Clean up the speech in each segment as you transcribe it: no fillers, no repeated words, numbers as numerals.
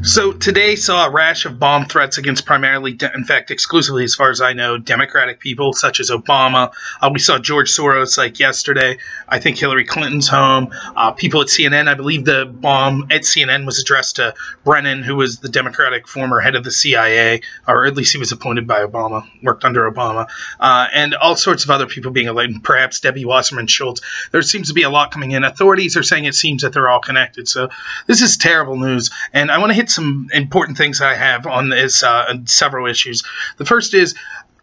So today saw a rash of bomb threats against primarily, in fact, exclusively, as far as I know, Democratic people such as Obama. We saw George Soros like yesterday. I think Hillary Clinton's home. People at CNN. I believe the bomb at CNN was addressed to Brennan, who was the Democratic former head of the CIA, or at least he was appointed by Obama, worked under Obama, and all sorts of other people being elected, perhaps Debbie Wasserman Schultz. There seems to be a lot coming in. Authorities are saying it seems that they're all connected. So this is terrible news, and I want to hit some important things I have on this several issues. The first is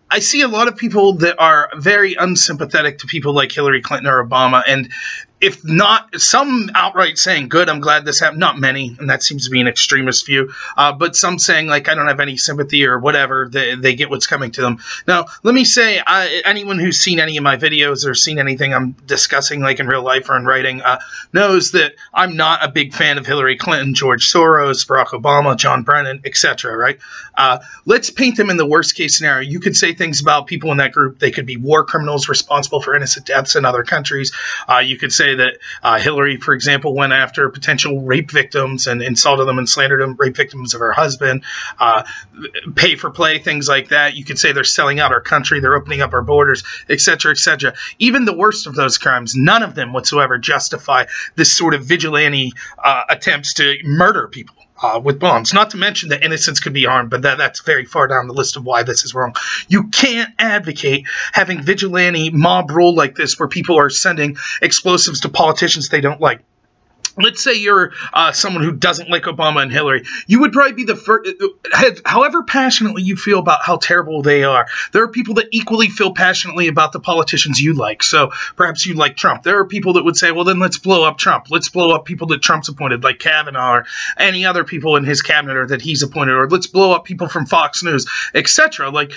I see a lot of people that are very unsympathetic to people like Hillary Clinton or Obama, and if not, some outright saying, good, I'm glad this happened. Not many, and that seems to be an extremist view, but some saying, like, I don't have any sympathy or whatever, they get what's coming to them. Now, let me say, anyone who's seen any of my videos or seen anything I'm discussing, like in real life or in writing, knows that I'm not a big fan of Hillary Clinton, George Soros, Barack Obama, John Brennan, etc., right? Let's paint them in the worst-case scenario. You could say things about people in that group. They could be war criminals responsible for innocent deaths in other countries. You could say that Hillary, for example, went after potential rape victims and insulted them and slandered them, rape victims of her husband, pay for play, things like that. You could say they're selling out our country, they're opening up our borders, etc., etc. Even the worst of those crimes, none of them whatsoever justify this sort of vigilante attempts to murder people with bombs. Not to mention that innocents could be harmed, but that's very far down the list of why this is wrong. You can't advocate having vigilante mob rule like this where people are sending explosives to politicians they don't like. Let's say you're someone who doesn't like Obama and Hillary. You would probably be the first, however passionately you feel about how terrible they are. There are people that equally feel passionately about the politicians you like. So perhaps you like Trump. There are people that would say, well, then let's blow up Trump. Let's blow up people that Trump's appointed, like Kavanaugh or any other people in his cabinet or that he's appointed, or let's blow up people from Fox News, etc. Like,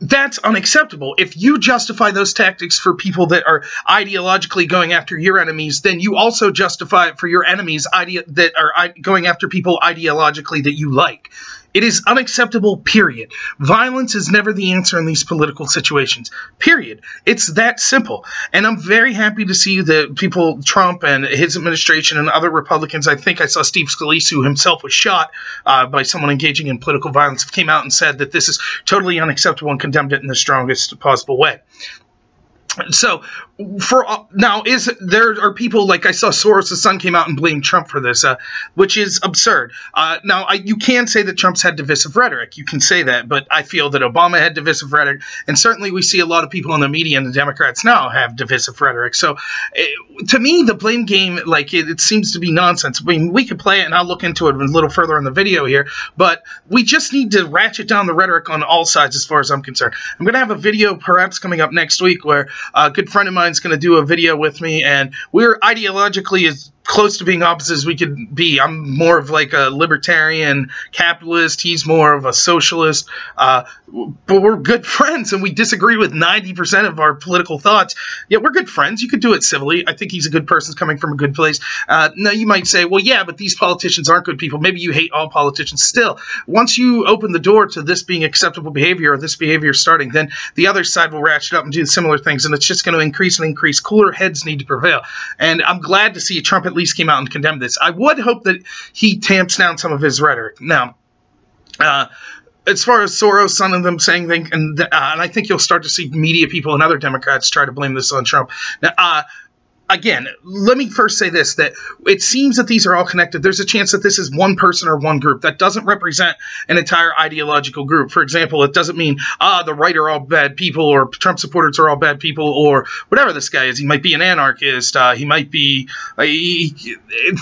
that's unacceptable. If you justify those tactics for people that are ideologically going after your enemies, then you also justify it for your enemies that are going after people ideologically that you like. It is unacceptable, period. Violence is never the answer in these political situations, period. It's that simple. And I'm very happy to see that people, Trump and his administration and other Republicans, I think I saw Steve Scalise, who himself was shot by someone engaging in political violence, came out and said that this is totally unacceptable and condemned it in the strongest possible way. So, now, there are people, like I saw Soros' son came out and blamed Trump for this, which is absurd. Now, you can say that Trump's had divisive rhetoric. You can say that, but I feel that Obama had divisive rhetoric, and certainly we see a lot of people in the media and the Democrats now have divisive rhetoric. So, to me, the blame game, like, it seems to be nonsense. I mean, we could play it, and I'll look into it a little further in the video here, but we just need to ratchet down the rhetoric on all sides as far as I'm concerned. I'm going to have a video perhaps coming up next week where a good friend of mine is going to do a video with me, and we're ideologically as close to being opposite as we could be. I'm more of like a libertarian capitalist. He's more of a socialist. But we're good friends, and we disagree with 90% of our political thoughts. Yeah, we're good friends. You could do it civilly. I think he's a good person coming from a good place. Now, you might say, well, yeah, but these politicians aren't good people. Maybe you hate all politicians. Still, once you open the door to this being acceptable behavior or this behavior starting, then the other side will ratchet up and do similar things, and it's just going to increase and increase. Cooler heads need to prevail. And I'm glad to see Trump at least came out and condemned this. I would hope that he tamps down some of his rhetoric. Now, as far as Soros, some of them saying things, and I think you'll start to see media people and other Democrats try to blame this on Trump. Now, again, let me first say this, that it seems that these are all connected. There's a chance that this is one person or one group. That doesn't represent an entire ideological group. For example, it doesn't mean, the right are all bad people, or Trump supporters are all bad people, or whatever this guy is. He might be an anarchist. He might be,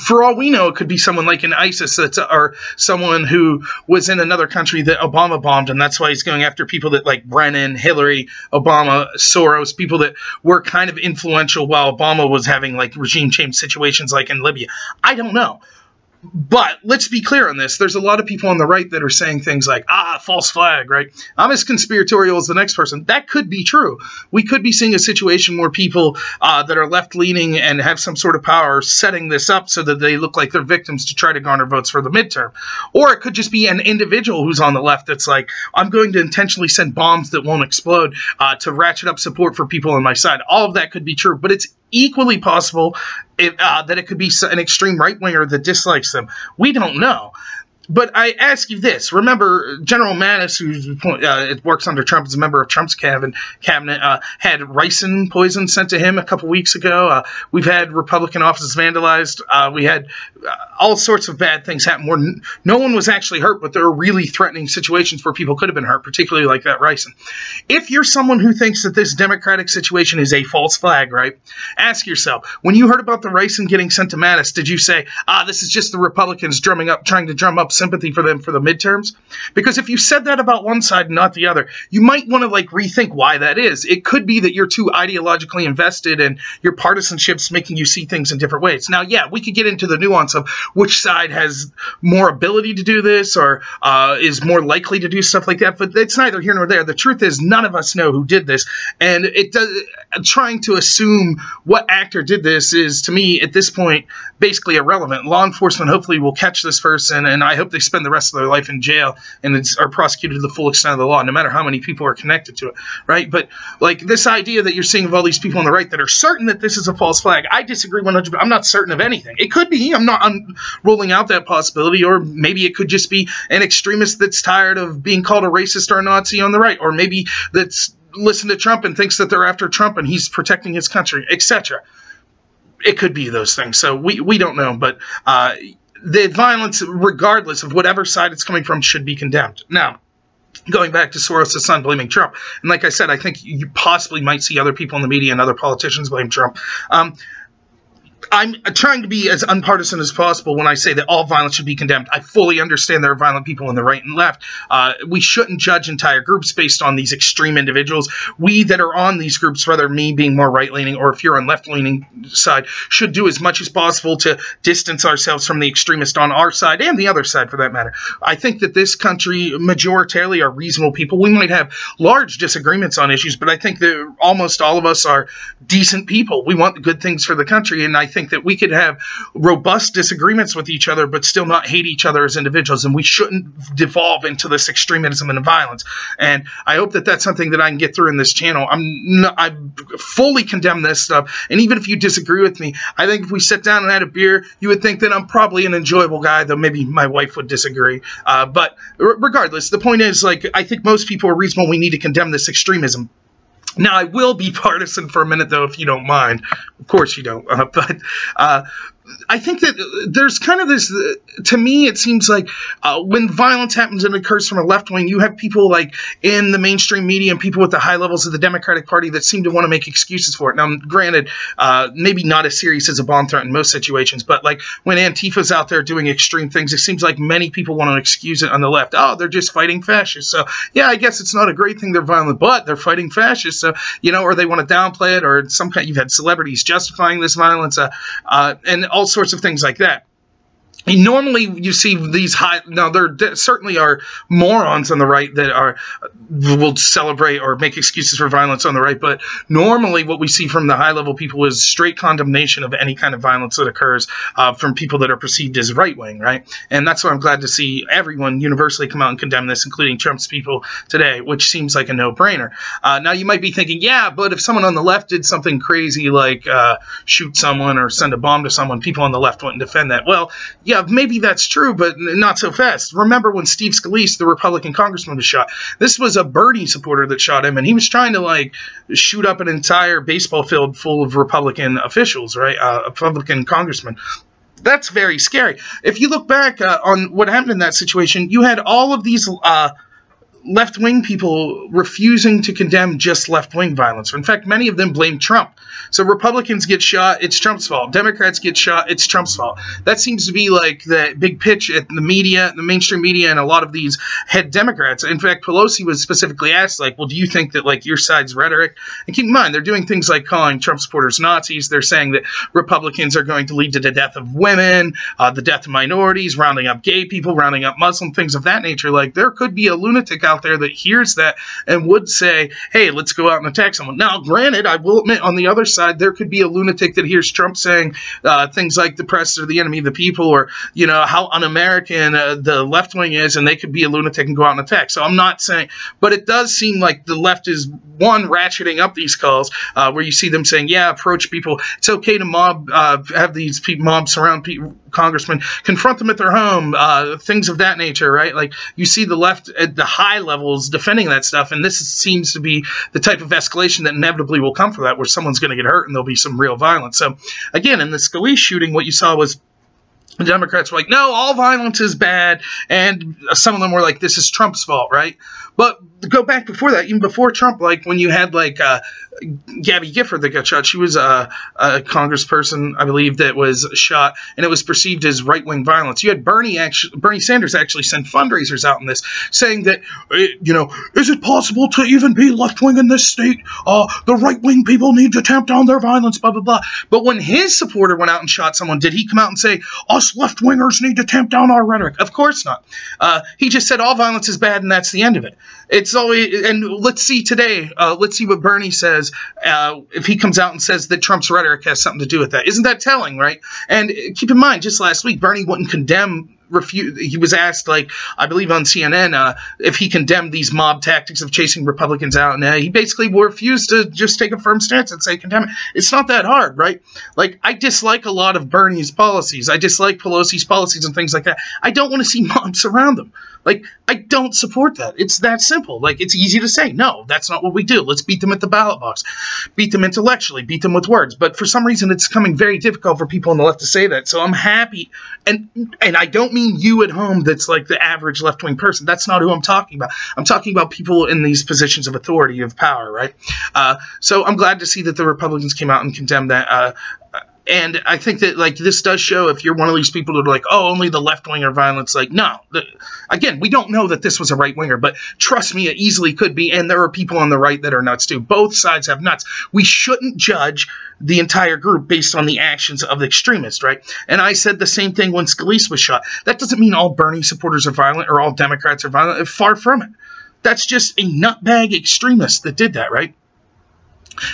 for all we know, it could be someone like an ISIS, or someone who was in another country that Obama bombed, and that's why he's going after people that like Brennan, Hillary, Obama, Soros, people that were kind of influential while Obama was having like regime change situations like in Libya. I don't know. But let's be clear on this. There's a lot of people on the right that are saying things like, false flag, right? I'm as conspiratorial as the next person. That could be true. We could be seeing a situation where people that are left-leaning and have some sort of power are setting this up so that they look like they're victims to try to garner votes for the midterm. Or it could just be an individual who's on the left that's like, I'm going to intentionally send bombs that won't explode to ratchet up support for people on my side. All of that could be true, but it's equally possible that it could be an extreme right-winger that dislikes them. We don't know. But I ask you this. Remember, General Mattis, who works under Trump, is a member of Trump's cabinet, had ricin poison sent to him a couple weeks ago. We've had Republican offices vandalized. We had all sorts of bad things happen where no one was actually hurt, but there were really threatening situations where people could have been hurt, particularly like that ricin. If you're someone who thinks that this Democratic situation is a false flag, right, ask yourself, when you heard about the ricin getting sent to Mattis, did you say, this is just the Republicans trying to drum up sympathy for them for the midterms? Because if you said that about one side and not the other, you might want to rethink why that is. It could be that you're too ideologically invested and your partisanship's making you see things in different ways. Now, yeah, we could get into the nuance of which side has more ability to do this or is more likely to do stuff like that, but it's neither here nor there. The truth is none of us know who did this, and trying to assume what actor did this is, to me, at this point, basically irrelevant. Law enforcement hopefully will catch this person, and I hope they spend the rest of their life in jail and are prosecuted to the full extent of the law, no matter how many people are connected to it, right? But this idea that you're seeing of all these people on the right that are certain that this is a false flag, I disagree 100%. I'm not certain of anything. It could be. I'm not ruling out that possibility, or maybe it could just be an extremist that's tired of being called a racist or a Nazi on the right, or maybe that's listened to Trump and thinks that they're after Trump and he's protecting his country, etc. It could be those things. So we don't know, but the violence, regardless of whatever side it's coming from, should be condemned. Now, going back to Soros' son blaming Trump, and like I said, I think you possibly might see other people in the media and other politicians blame Trump. I'm trying to be as unpartisan as possible when I say that all violence should be condemned. I fully understand there are violent people on the right and left. We shouldn't judge entire groups based on these extreme individuals. We that are on these groups, whether me being more right-leaning or if you're on left-leaning side, should do as much as possible to distance ourselves from the extremist on our side and the other side for that matter. I think that this country majoritarily are reasonable people. We might have large disagreements on issues, but I think that almost all of us are decent people. We want good things for the country, and I think that we could have robust disagreements with each other but still not hate each other as individuals, and we shouldn't devolve into this extremism and violence. And I hope that that's something that I can get through in this channel. I fully condemn this stuff, and even if you disagree with me, I think if we sit down and had a beer, you would think that I'm probably an enjoyable guy, though maybe my wife would disagree. But regardless, the point is, I think most people are reasonable. We need to condemn this extremism. Now, I will be partisan for a minute, though, if you don't mind. Of course you don't. But I think that there's kind of this, to me, it seems like when violence happens and occurs from a left wing, you have people in the mainstream media and people with the high levels of the Democratic Party that seem to want to make excuses for it. Now, granted, maybe not as serious as a bomb threat in most situations, but when Antifa's out there doing extreme things, it seems like many people want to excuse it on the left. Oh, they're just fighting fascists. So, yeah, I guess it's not a great thing they're violent, but they're fighting fascists. So, or they want to downplay it, or some kind. You've had celebrities justifying this violence, and all sorts of things like that. And normally you see these there certainly are morons on the right that will celebrate or make excuses for violence on the right, but normally what we see from the high-level people is straight condemnation of any kind of violence that occurs from people that are perceived as right-wing, right? And that's why I'm glad to see everyone universally come out and condemn this, including Trump's people today, which seems like a no-brainer. Now you might be thinking, yeah, but if someone on the left did something crazy like shoot someone or send a bomb to someone, people on the left wouldn't defend that. Well, yeah, maybe that's true, but not so fast. Remember when Steve Scalise, the Republican congressman, was shot? This was a Bernie supporter that shot him, and he was trying to shoot up an entire baseball field full of Republican officials, right? Republican congressmen. That's very scary. If you look back on what happened in that situation, you had all of these left-wing people refusing to condemn just left-wing violence. In fact, many of them blame Trump. So Republicans get shot, it's Trump's fault. Democrats get shot, it's Trump's fault. That seems to be the big pitch at the media, the mainstream media, and a lot of these head Democrats. In fact, Pelosi was specifically asked, well, do you think that, your side's rhetoric? And keep in mind, they're doing things like calling Trump supporters Nazis. They're saying that Republicans are going to lead to the death of women, the death of minorities, rounding up gay people, rounding up Muslim, things of that nature. There could be a lunatic out there that hears that and would say, hey, let's go out and attack someone. Now, granted, I will admit on the other side, there could be a lunatic that hears Trump saying things like the press are the enemy of the people, or, how un-American the left wing is, and they could be a lunatic and go out and attack. So I'm not saying, but it does seem like the left is, one, ratcheting up these calls where you see them saying, yeah, approach people. It's okay to have these mobs surround congressmen, confront them at their home, things of that nature, right? Like, you see the left at the high levels defending that stuff, and this seems to be the type of escalation that inevitably will come from that, where someone's going to get hurt and there'll be some real violence. So, again, in the Scalise shooting, what you saw was the Democrats were like, no, all violence is bad, and some of them were like, this is Trump's fault, right? But go back before that, even before Trump, like when you had like Gabby Gifford that got shot. She was a congressperson, I believe, that was shot, and it was perceived as right-wing violence. You had Bernie Sanders actually sent fundraisers out in this, saying that, you know, is it possible to even be left-wing in this state? The right-wing people need to tamp down their violence, blah, blah, blah. But when his supporter went out and shot someone, did he come out and say, us left-wingers need to tamp down our rhetoric? Of course not. He just said all violence is bad, and that's the end of it. It's always, and let's see today, let's see what Bernie says, if he comes out and says that Trump's rhetoric has something to do with that. Isn't that telling, right? And keep in mind, just last week, Bernie wouldn't condemn, he was asked, like, I believe on CNN, if he condemned these mob tactics of chasing Republicans out, and he basically refused to just take a firm stance and say condemn it. It's not that hard, right? Like, I dislike a lot of Bernie's policies. I dislike Pelosi's policies and things like that. I don't want to see mobs around them. Like, I don't support that. It's that simple. Like, it's easy to say, no, that's not what we do. Let's beat them at the ballot box. Beat them intellectually. Beat them with words. But for some reason, it's becoming very difficult for people on the left to say that. So I'm happy. And I don't mean you at home that's like the average left-wing person. That's not who I'm talking about. I'm talking about people in these positions of authority, of power, right? So I'm glad to see that the Republicans came out and condemned that. And I think that, like, this does show, if you're one of these people that are like, oh, only the left-winger violence, like, no. Again, we don't know that this was a right-winger, but trust me, it easily could be, and there are people on the right that are nuts, too. Both sides have nuts. We shouldn't judge the entire group based on the actions of the extremists, right? And I said the same thing when Scalise was shot. That doesn't mean all Bernie supporters are violent or all Democrats are violent. Far from it. That's just a nutbag extremist that did that, right?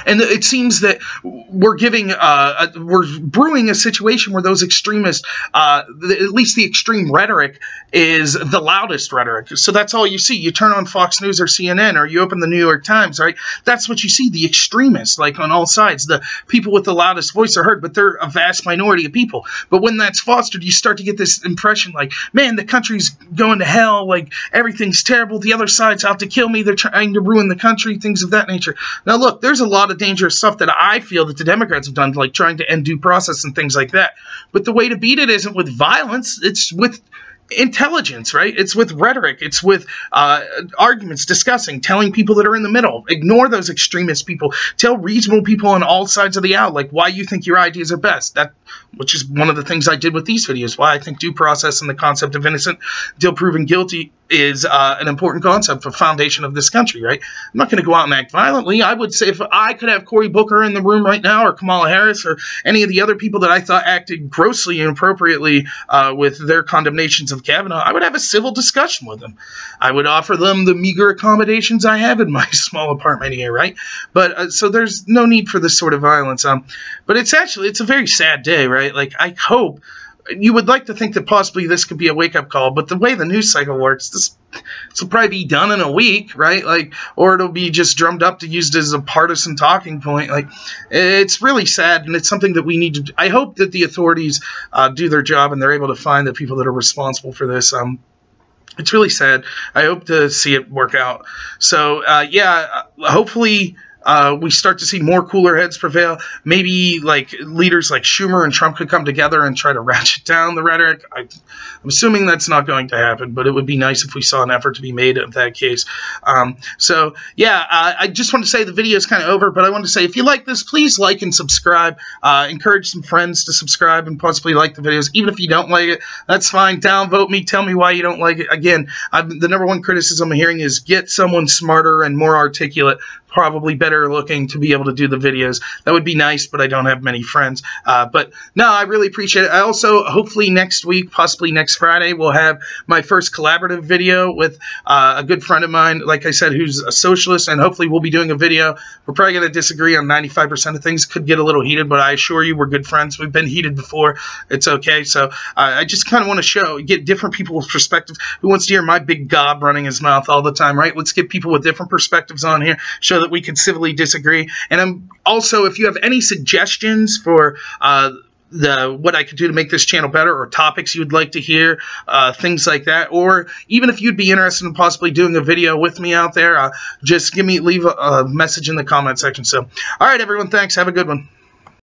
And it seems that we're we're brewing a situation where those extremists, at least the extreme rhetoric, is the loudest rhetoric. So that's all you see. You turn on Fox News or CNN, or you open the New York Times, right? That's what you see. The extremists, like on all sides, the people with the loudest voice are heard, but they're a vast minority of people. But when that's fostered, you start to get this impression like, man, the country's going to hell, like everything's terrible, the other side's out to kill me, they're trying to ruin the country, things of that nature. Now look, there's a lot of dangerous stuff that I feel that the Democrats have done, like trying to end due process and things like that. But the way to beat it isn't with violence, it's with intelligence, right? It's with rhetoric. It's with arguments, discussing, telling people that are in the middle. Ignore those extremist people. Tell reasonable people on all sides of the aisle, like, why you think your ideas are best. Which is one of the things I did with these videos, why I think due process and the concept of innocent until proven guilty is an important concept for foundation of this country, right? I'm not going to go out and act violently. I would say if I could have Cory Booker in the room right now, or Kamala Harris, or any of the other people that I thought acted grossly inappropriately with their condemnations of Kavanaugh, I would have a civil discussion with them. I would offer them the meager accommodations I have in my small apartment here, right? But so there's no need for this sort of violence. But it's a very sad day, right? Like, I hope, you would like to think that possibly this could be a wake-up call, but the way the news cycle works, this will probably be done in a week, right? Like, or it'll be just drummed up to used as a partisan talking point. Like, it's really sad, and it's something that we need to. I hope that the authorities do their job and they're able to find the people that are responsible for this. It's really sad. I hope to see it work out. So, yeah, hopefully we start to see more cooler heads prevail. Maybe like leaders like Schumer and Trump could come together and try to ratchet down the rhetoric. I'm assuming that's not going to happen, but it would be nice if we saw an effort to be made of that case. So yeah, I just want to say the video is kind of over, but I want to say if you like this, please like and subscribe. Encourage some friends to subscribe and possibly like the videos. Even if you don't like it, that's fine. Downvote me. Tell me why you don't like it. Again, the number one criticism I'm hearing is get someone smarter and more articulate, probably better looking, to be able to do the videos. That would be nice, but I don't have many friends. But no, I really appreciate it. I also, hopefully next week, possibly next Friday, we'll have my first collaborative video with a good friend of mine, like I said, who's a socialist, and hopefully we'll be doing a video. We're probably going to disagree on 95% of things. Could get a little heated, but I assure you we're good friends. We've been heated before. It's okay. So I just kind of want to get different people's perspectives. Who wants to hear my big gob running his mouth all the time, right? Let's get people with different perspectives on here, show that we can civilly disagree. And I'm also, if you have any suggestions for what I could do to make this channel better, or topics you'd like to hear, things like that, or even if you'd be interested in possibly doing a video with me out there, just leave a message in the comment section. So, all right, everyone, thanks. Have a good one.